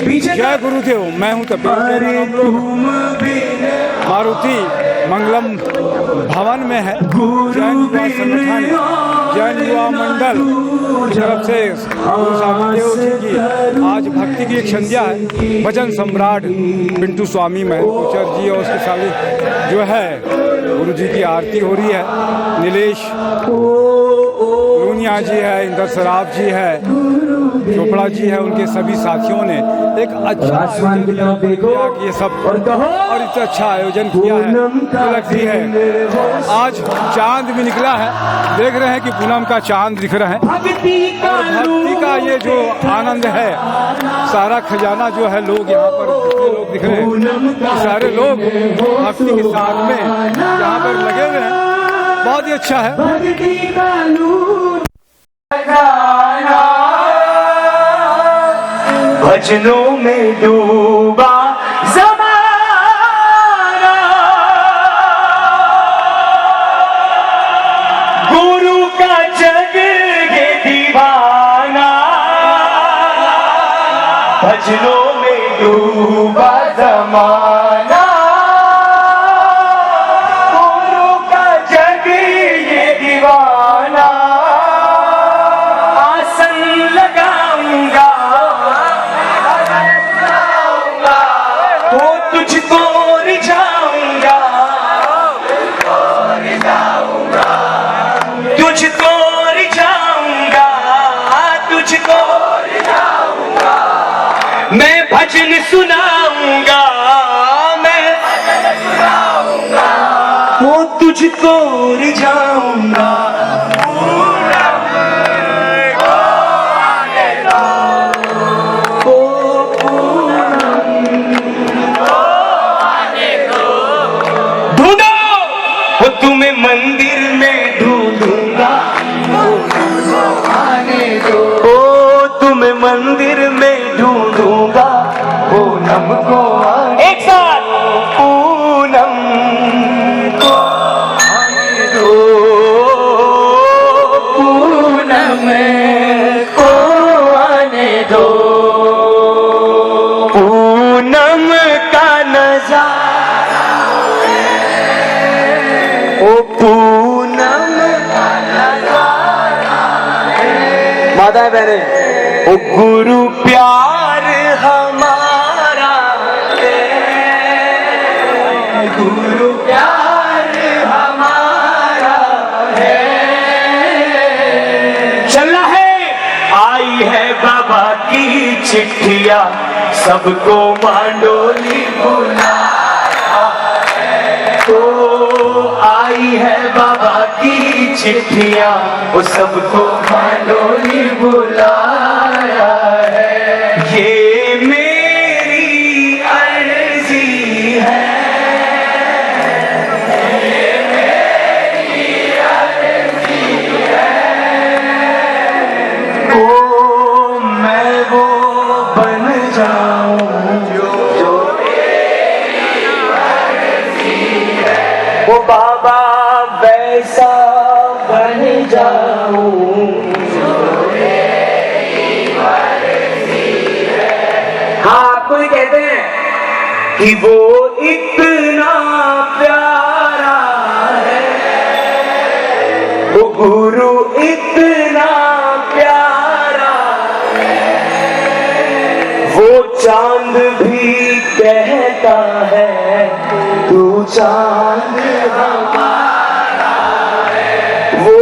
जय गुरुदेव। मैं हूँ मारुति मंगलम भवन में है जैन युवा संगठन, जैन युवा मंडल की तरफ से गुरु सामीदेव जी की आज भक्ति की एक संध्या है। भजन सम्राट पिंटू स्वामी महंत जी और उसके साथ जो है गुरु जी की आरती हो रही है। नीलेश लूनिया जी है, इंदर सराफ जी है, चोपड़ा जी है, उनके सभी साथियों ने एक अच्छा आयोजन किया कि ये सब और इतना अच्छा आयोजन किया है। लगती है आज चांद भी निकला है, देख रहे हैं कि पूनम का चांद दिख रहा है और भक्ति का ये जो आनंद है, सारा खजाना जो है लोग यहाँ पर लोग दिख रहे हैं, सारे लोग भक्ति के साथ में यहाँ पर लगे हुए हैं। बहुत ही अच्छा है। भजनों में डूबा ज़माना, गुरु का जग ये दीवाना। भजनों में डूबा ज़माना, गुरु का जग ये दीवाना। आसन लगाऊंगा वो तुझको रिझाऊंगा, तुझको रिझाऊंगा, तुझको रिझाऊंगा। मैं भजन सुनाऊंगा, मैं भजन सुनाऊंगा, वो तुझको रिझाऊंगा। तुम्हें मंदिर में ढूंढूंगा, ओ तुम्हें मंदिर में ढूंढूंगा, पूनम को एक साथ पूनम को आने दो, पूनम को आने दो। पूनम का नजारा ओ पूनम का नजारा है। माता बहने, ओ गुरु प्यार हमारा है, गुरु प्यार हमारा है। चला है आई है बाबा की चिट्ठिया, सबको मांडोली बुला तो आई है बाबा की चिट्ठियां, वो सबको मांडोली बुलाया है। ये मेरी अर्जी है, ये मेरी अर्जी है। ओ मैं वो बन जाऊं जो वो बाबा वैसा बन जाऊं जो मेरी मर्जी है। हाँ, कोई कहते हैं कि वो इतना प्यारा है, वो गुरु इतना प्यारा है, वो चांद भी कहता है तू चांद हमारा है। वो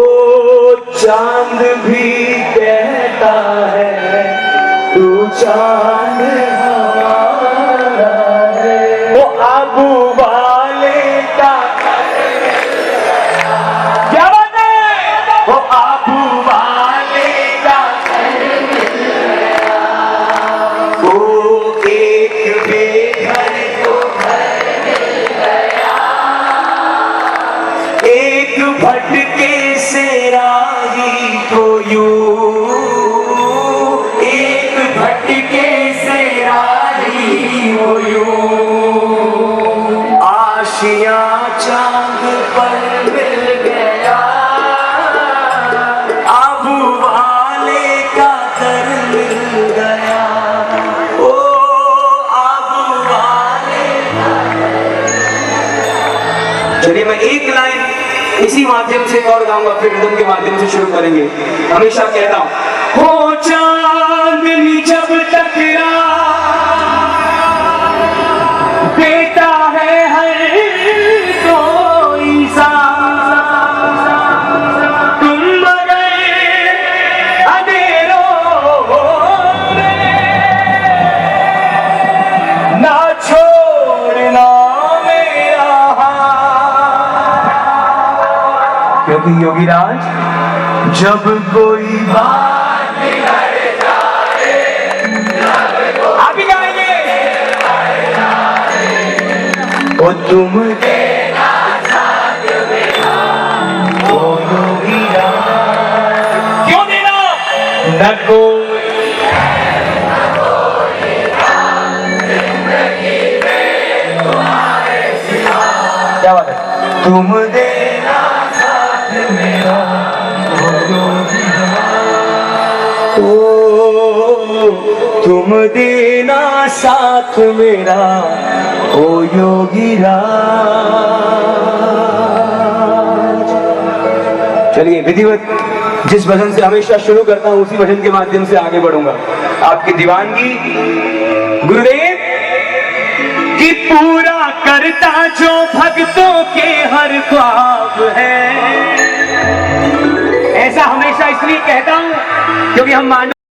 चांद भी कहता है तू चांद हमारा है। वो आबू वाले का क्या बात है, वो आबू वाले का वो एक बेघर को एक भटके से राही को यूं, एक भटके से राही को यूं। इसी माध्यम से एक और गाऊंगा, फिर रिदम के माध्यम से शुरू करेंगे। हमेशा कहता हूं, हो चांदनी जब टकरा देता है हर कोई सा, तुम मगर अंधेरों में ना छोड़ना मेरा हाथ। क्योंकि योगीराज जब कोई बात आप ही गाएंगे, ओ तुम देना साथ मेरा, ओ योगीराज, क्यों देना न कोई क्या बात है, तुम देना साथ मेरा, ओ तुम देना साथ मेरा, ओ योगीराज। चलिए विधिवत जिस भजन से हमेशा शुरू करता हूं उसी भजन के माध्यम से आगे बढ़ूंगा। आपकी दीवानगी गुरुदेव कि पूरा करता जो भक्तों के हर ख्वाब है। ऐसा हमेशा इसलिए कहता हूं क्योंकि हम मानव